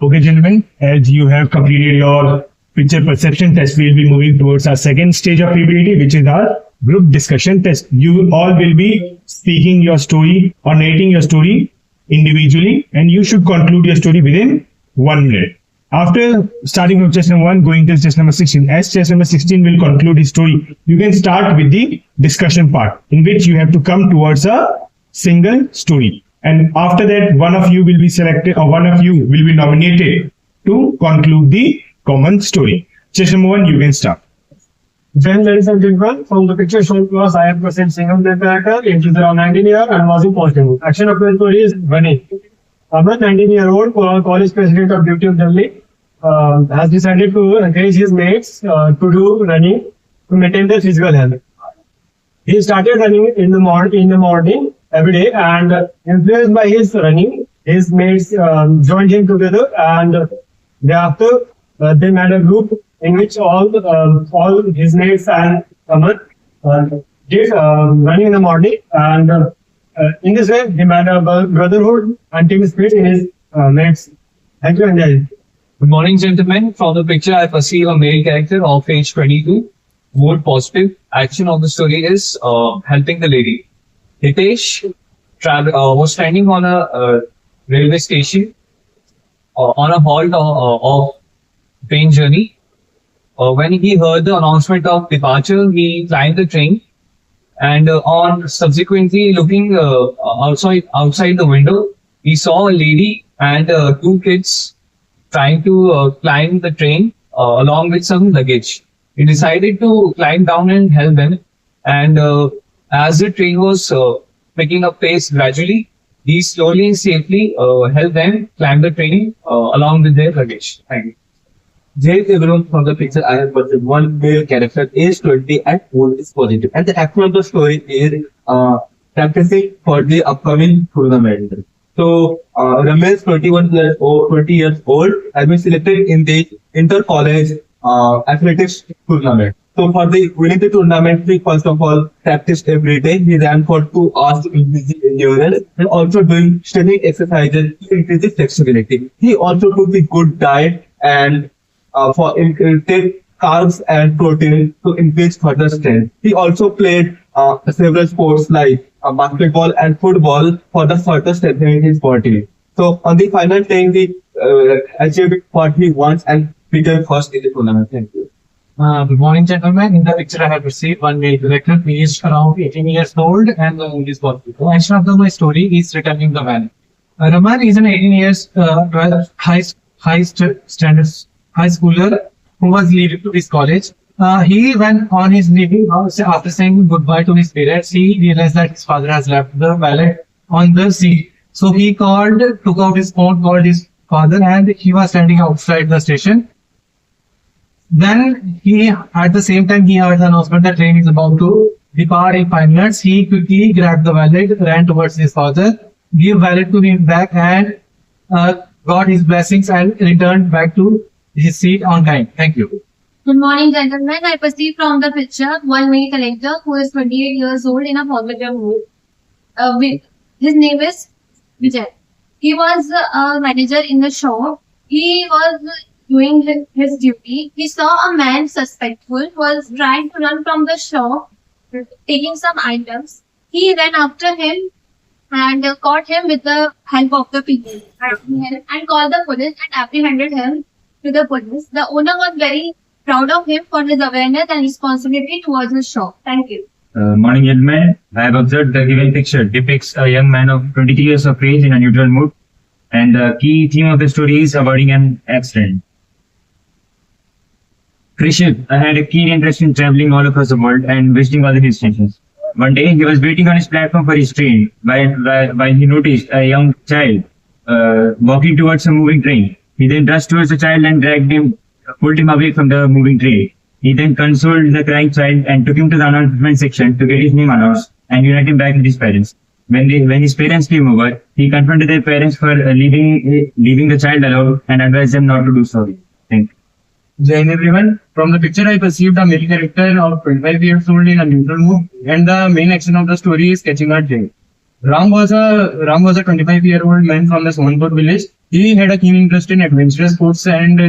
Okay, gentlemen, as you have completed your picture perception test, we'll be moving towards our second stage of PP&DT, which is our group discussion test. You all will be speaking your story or narrating your story individually, and you should conclude your story within 1 minute. After starting from test number 1, going to test number 16, as test number 16 will conclude his story, you can start with the discussion part, in which you have to come towards a single story. And after that, one of you will be selected, or one of you will be nominated to conclude the common story. Test number 1, you can start. Then, ladies and gentlemen, from the picture shown to us, I have present single male character, age is around 19 years and was in posting. Action of the story is running. A 19-year-old college president of Duty of Delhi has decided to encourage his mates to do running to maintain their physical health. He started running in the morning every day, and influenced by his running, his mates joined him together, and thereafter they made a group in which all his mates and Aman did running in the morning, and in this way he made a brotherhood and team spirit in his mates. Thank you, and Good morning, gentlemen. From the picture, I perceive a male character of age 22. Mood positive. Action of the story is helping the lady. Hitesh was standing on a railway station on a halt of train journey. When he heard the announcement of departure, he climbed the train, and on subsequently looking outside the window, he saw a lady and 2 kids trying to climb the train along with some luggage. He decided to climb down and help them, and as the train was picking up pace gradually, he slowly and safely helped them climb the train along with their luggage. Thank you. From the picture, I have got one male character, age 20 and mood is positive. And the action of the story is practicing for the upcoming tournament. So, Ramesh, 20 years old, has been selected in the inter-college athletics tournament. So, for the winning the tournament, he first of all practiced every day. He ran for 2 hours to increase the endurance, and also doing strengthening exercises to increase the flexibility. He also took the good diet and take carbs and protein to increase further strength. He also played several sports like basketball and football for the further strengthening his body. So on the final day, he achieved what he wants and became first in the tournament. Thank you. Good morning, gentlemen. In the picture, I have received one male character. He is around 18 years old and the mood is positive. The action of my story is returning the van. Raman is an 18 years high schooler who was leaving to his college. He went on his leaving house after saying goodbye to his parents. He realized that his father has left the wallet on the seat. So he took out his phone, called his father, and he was standing outside the station. Then at the same time, he heard the announcement that train is about to depart in 5 minutes. He quickly grabbed the wallet, ran towards his father, gave wallet to him back, and got his blessings and returned back to his seat on time. Thank you. Good morning, gentlemen. I perceive from the picture one male collector who is 28 years old in a positive mood. His name is Vijay. He was a manager in the shop. He was doing his duty. He saw a man suspectful who was trying to run from the shop, taking some items. He ran after him and caught him with the help of the people and called the police and apprehended him to the police. The owner was very proud of him for his awareness and responsibility towards his shop. Thank you. Morning, gentlemen. I have observed the given picture depicts a young man of 23 years of age in a neutral mood, and the key theme of the story is avoiding an accident. Krishit had a keen interest in traveling all across the world and visiting all the hill stations. One day, he was waiting on his platform for his train while he noticed a young child walking towards a moving train. He then rushed towards the child and pulled him away from the moving train. He then consoled the crying child and took him to the announcement section to get his name announced and unite him back with his parents. When his parents came over, he confronted their parents for leaving the child alone and advised them not to do so. Thank you. Jai Hind, everyone. From the picture, I perceived a male character of 25 years old in a neutral mood, and the main action of the story is catching a train. Ram was a 25-year-old man from the Sonpur village. he had a keen interest in adventurous sports and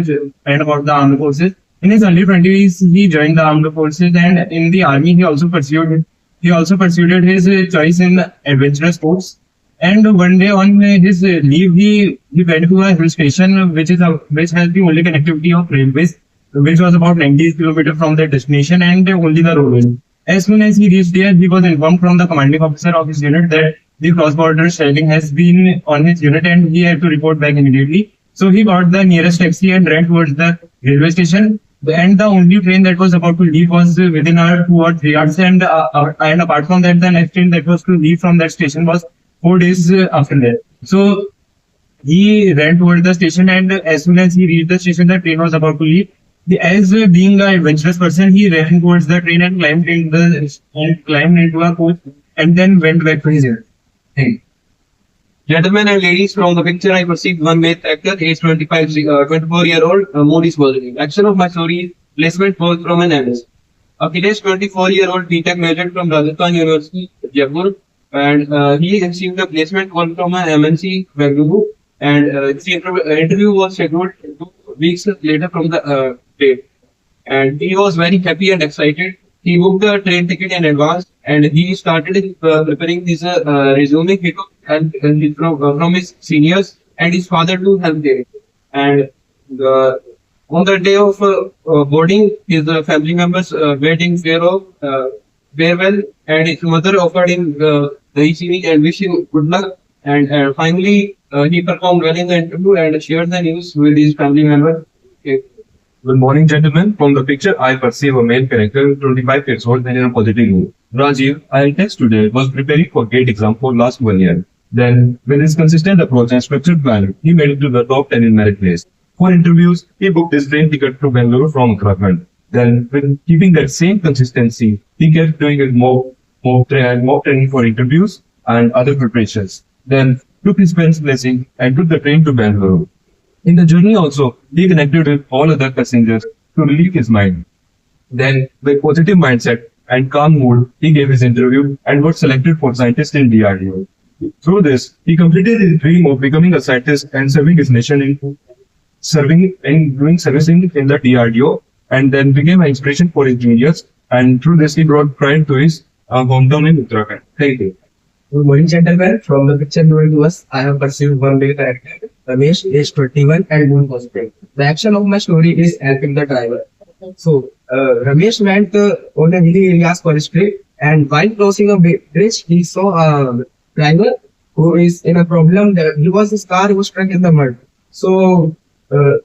about the armed forces. In his early 20s, he joined the armed forces, and in the army, he also pursued his choice in adventurous sports. And one day on his leave, he went to a hill station, which has the only connectivity of railways, which was about 90 kilometers from their destination, and only the roadway. As soon as he reached there, he was informed from the commanding officer of his unit that the cross-border shelling has been on his unit, and he had to report back immediately. So he got the nearest taxi and ran towards the railway station. And the only train that was about to leave was within 2 or 3 hours. And apart from that, the next train that was to leave from that station was 4 days after that. So he ran towards the station, and as soon as he reached the station, the train was about to leave. As being an adventurous person, he ran towards the train and climbed into a coach, and then went back to his thing. Gentlemen and ladies, from the picture I perceived one male actor, age 24-year-old, mood is positive. Action of my story is placement both from an MS. Akhilesh, 24-year-old B.Tech graduate from Rajasthan University, Jaipur, and he received a placement call from an MNC, Bengaluru, and his interview was scheduled 2 weeks later from the date. And he was very happy and excited. He booked the train ticket in advance, and he started preparing his resume. He took help from his seniors and his father to help there. And on the day of boarding, his family members waiting farewell, and his mother offered him the ECV and wished him good luck. And finally, he performed well in the interview and shared the news with his family members. Okay. Good morning, gentlemen. From the picture, I perceive a male character, 25 years old and in a positive mood. Rajiv, I text today, was preparing for GATE exam for last 1 year. Then, with his consistent approach and structured plan, he made it to the top 10 in merit list. For interviews, he booked his train ticket to Bangalore from Uttarakhand. Then, with keeping that same consistency, he kept doing his mock training for interviews and other preparations. Then, took his friend's blessing and took the train to Bangalore. In the journey also, he connected with all other passengers to relieve his mind. Then, with positive mindset and calm mood, he gave his interview and was selected for scientist in DRDO. Through this, he completed his dream of becoming a scientist and serving his nation in servicing in the DRDO, and then became an inspiration for his juniors. And through this, he brought pride to his hometown in Uttarakhand. Thank you. Good morning, gentlemen. From the picture given to us, I have perceived one male character, Ramesh, age 21 and mood positive. The action of my story is helping the driver. So, Ramesh went on a hilly areas for a trip, and while crossing a bridge, he saw a driver who is in a problem. His car was stuck in the mud. So,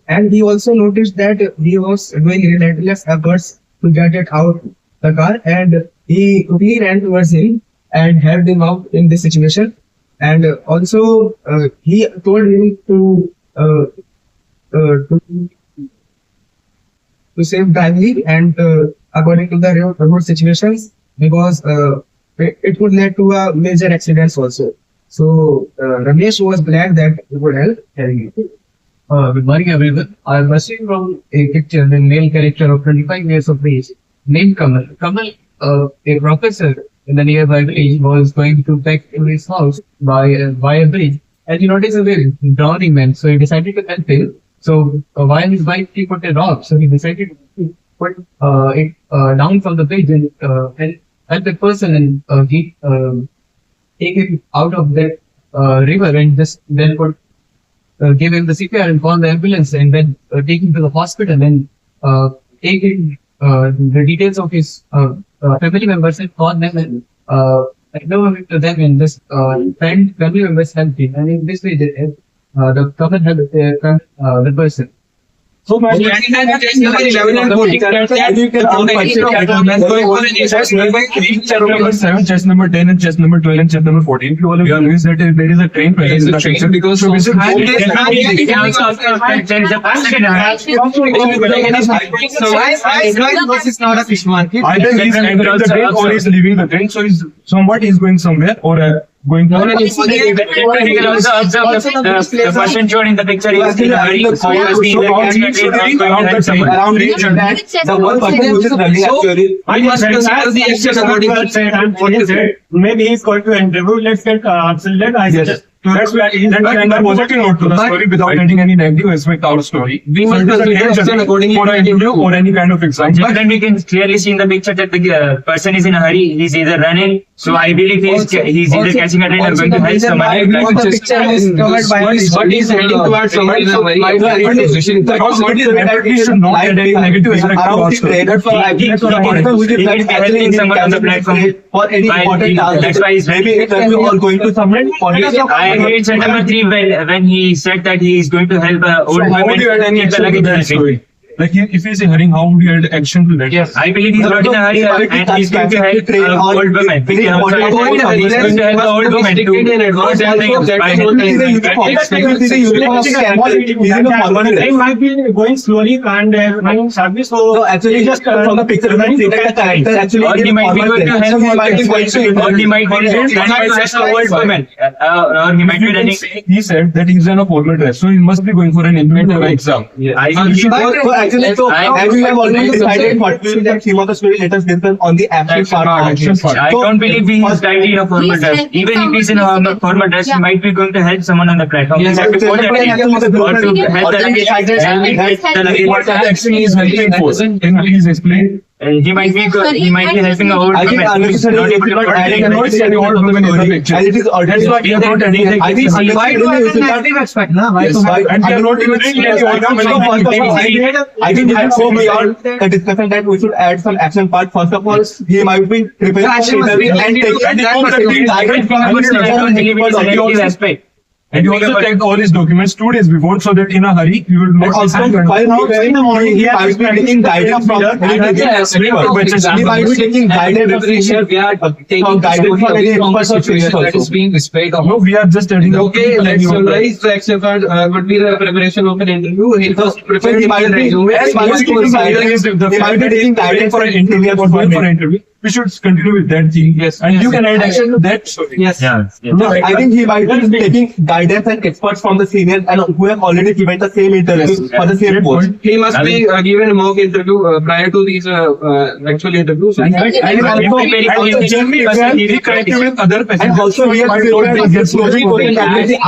and he also noticed that he was doing relentless efforts to get it out the car, and he ran towards him and helped him out in this situation. And also, he told him to save badly and according to the road situations, because it would lead to a major accidents also. So Ramesh was glad that he would help. Good morning, everyone. I am receiving from a picture the male character of 25 years of age named Kamal. Kamal, a professor in the nearby village, was going to back to his house by a bridge, and he noticed a very drowning man. So he decided to help him. So while his wife, he put a rock, so he decided to put it down from the bridge and help the person and take him out of that river, and just then give him the CPR and call the ambulance, and then take him to the hospital and take him the details of his family members and call them and know to them, and just family members helped him, and in this way the couple helped the person. So, my chest number 10 and chest number 12 and chest number 14. If you all have noticed that there is a train present in the section, because so this is why this is not a fish market. either he's entering the train or he's leaving the train. So he's somewhat he's going somewhere or going forward. You can also observe the person shown in the picture is Around region. The one person who is really actually, I must consider the action according to said, and what is it? Maybe he's going to interview. Let's get answer. Let I suggest That's kind of positive note to the story without adding any negative aspect to our story. We must consider action accordingly for an interview or any kind of exam. But then we can clearly see in the picture that the person is in a hurry. He's either running. So I believe he's either catching a train or going to help somebody. The picture is covered by But he's heading towards somebody in a very position. Because we should not add any negative aspect to our story. He can be helping someone on the platform. For any While important task. that's why he's Maybe interview or going to submit. I agree with number 3 when he said that he is going to help old So how women would you add any get the action to luggage that helping. story? Like if he's in hurrying, how would you add action to that? Yes. I believe he's not in a hurry and he's going to help old women. We can also add that he's going to help the old women to They might be going slowly and running service. So actually, just from the picture, you can see that the character actually or he might be going to help he might be going or he might be running just a old woman. Or he might be running. He said that he's in a formal dress, so he must be going for an implement exam. I So actually, so as we have already decided what will be the theme of the story, let us discuss on the action part. I don't believe he is slightly in a formal dress. Even if he's in a formal dress, he might be going to help someone on the platform. He has to go that way. Or to help the luggage. What the action is helping for? Can you please explain? He might be helping a old I think woman. unnecessarily we should not add I cannot see any old woman in the picture. and it is That's what you are not adding. I think unnecessarily we should not. Yes, and they are not even seeing any old woman in the picture. I think we should go beyond the discussion that we should add some action part. First of all, he might be preparing for interview and taking guidance from aspect. And you also checked all his documents 2 days before, so that in a hurry he will not. also, while preparing the morning, he might be taking guidance from he might be taking guidance We are taking from guidance from any from the expert or situation trainer that is also. being displayed on. No, we are just adding. Okay, let's summarize. The action part would be the preparation of an interview. He'll first prepare So he his might be resume. taking guidance for an interview or going for an interview. We should continue with that thing. Yes. And you can add action to that story. Yes. No, I think he might be taking guidance and experts from the seniors and who have already given the same interview for the same post. He must be given a mock interview prior to these actual interviews. And generally, He connected with other and passengers. also he has prepared his slowly going ideas.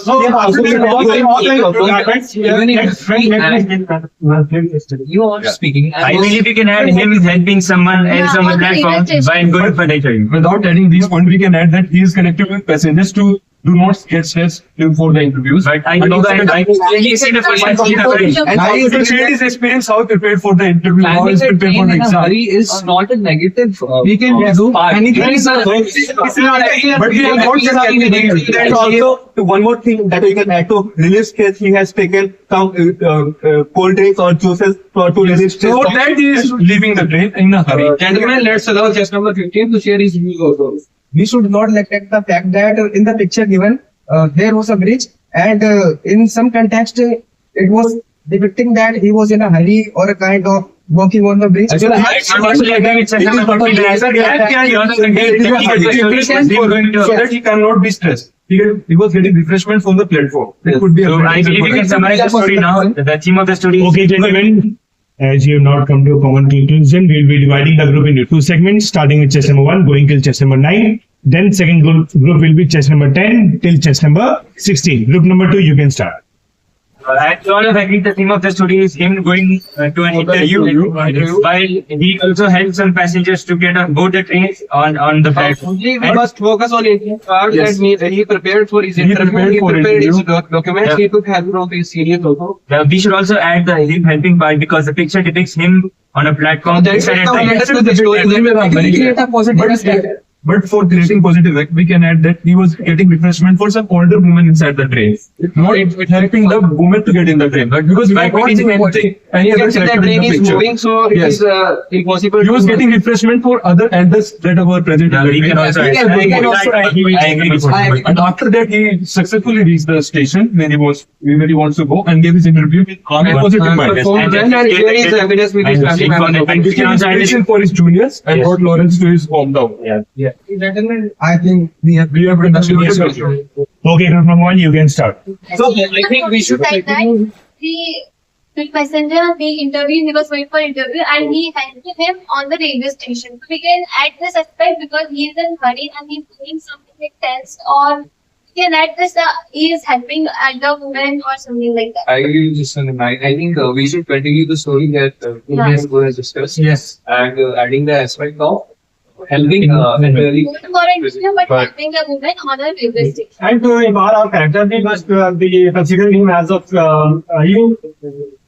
So he has also been Even if you are speaking, I believe you can add him helping someone else on the platform by going for the interview. Without adding these points, we can add that he is connected with passengers to do not get stressed before the interviews. But I believe that I clearly see the person in a hurry. And How is the shared his experience? How he prepared for the interview? How planning is a prepared train for the in a exam? hurry is not a negative. We can do part. anything. It is a- But we have not just and also one more thing that we can add to relief stress, he has taken some cold drinks or juices to relieve stress. So that is leaving the train in a hurry. Gentlemen, let's allow just number 15 to share his views also. We should not neglect the fact that in the picture given, there was a bridge, and in some context, it was depicting that he was in a hurry or a kind of walking on the bridge. I actually agree with Chester. So that he cannot be stressed. He was getting refreshment from the platform. That could be. So I believe we can summarize the story now. The theme of the story is Okay, gentlemen, as you have not come to a common conclusion, we'll be dividing the group into 2 segments, starting with chess number 1, going till chess number 9. Then second group will be chess number 10 till chess number 16. Group number 2, you can start. I sort of agree the theme of the story is him going to an interview while he also helps some passengers to get on board the trains on the platform. We must focus on it. That means he prepared for his interview. He prepared his documents. He took help from his seniors also. We should also add the him helping part because the picture depicts him on a platform. That's the story. Create a positive aspect. But for creating positive effect, we can add that he was getting refreshment for some older women inside the train. Not helping the woman to get in the train, but because we are not seeing anything, any You other can see character the in train the is picture. moving, so it Yes. is impossible. He was to- getting refreshment for other elders that were present in the We train. can also We can also I agree with you. And after that, he successfully reached the station where he wants to go and gave his interview with calm and positive mind. performed well, and here is evidence with his family members. And we can also add Inspiration for his juniors and Yes. brought Lawrence to his hometown. Gentlemen, I think we have We have understood this also. Okay, group number 1, you can start. So I think we should like that. The passenger, he interviewed, he was going for interview and he helped him on the railway station. So we can add this aspect because he is in hurry and he's doing something like test or Yeah, that is he is helping the women or something like that. I agree just on the night. I think we should continue the story that Indian School has discussed. Yes. And adding the aspect of helping really. Going for an interview, but helping the women on a railway station. And to evolve our character, we must be considering him as of you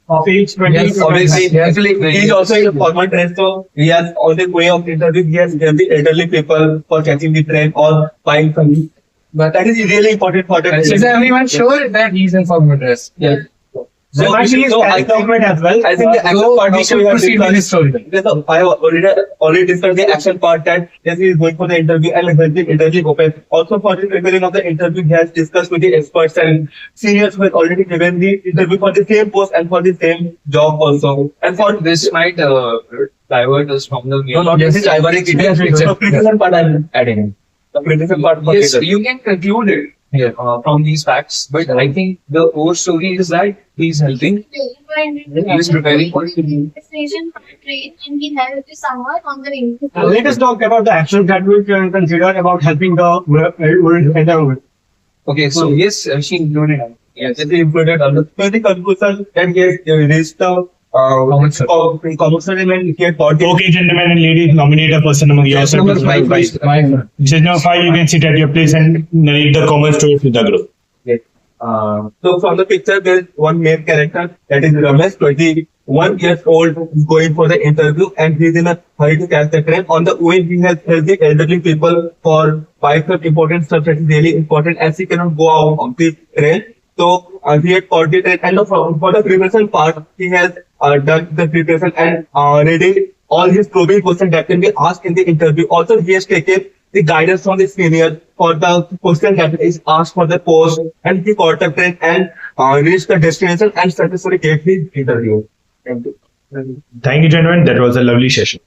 of age 20. Yes, obviously, actually, he is also in a formal train, so he has all the way of interview. He has helped the elderly people for catching the train or buying something. But that is really important for the. Is everyone sure that he's in formal dress? Yes. So actually, so I think as well. I think the action So part we also should we have proceed with this discussed. story. Yes, I have already discussed the action part that yes, he is going for the interview and when the interview open. Also for the preparing of the interview, he has discussed with the experts and seniors who have already given the interview for the same post and for the same job also. And for This might divert us from the main. no, not this is ironic. It is the criticism part I'm adding. The criticism part. for Yes, the- you can conclude it from these facts, but I think the core story is that he's helping. He's preparing for Station for the train and he helped someone on the railway. Let us talk about the actions that we can consider about helping the women. Okay, so yes, she included it. Yes, it is included on the conclusion and yes, reached the commercial and he had got the Okay, gentlemen and ladies, nominate a person among yourself. Number 5, please. Judge number 5, you can sit at your place and narrate the common story to the group. So from the picture, there is one main character that is Ramesh, 21 years old, going for the interview and he is in a hurry to catch the train. On the way, he has helped the elderly people for buying some important stuff that is really important as he cannot go out of the train. So he had caught the train and for the preparation part, he has done the preparation and ready all his probing questions that can be asked in the interview. Also, he has taken the guidance from the senior for the question that is asked for the post and he caught the train and reached the destination and successfully gave the interview. Thank you. Thank you, gentlemen. That was a lovely session.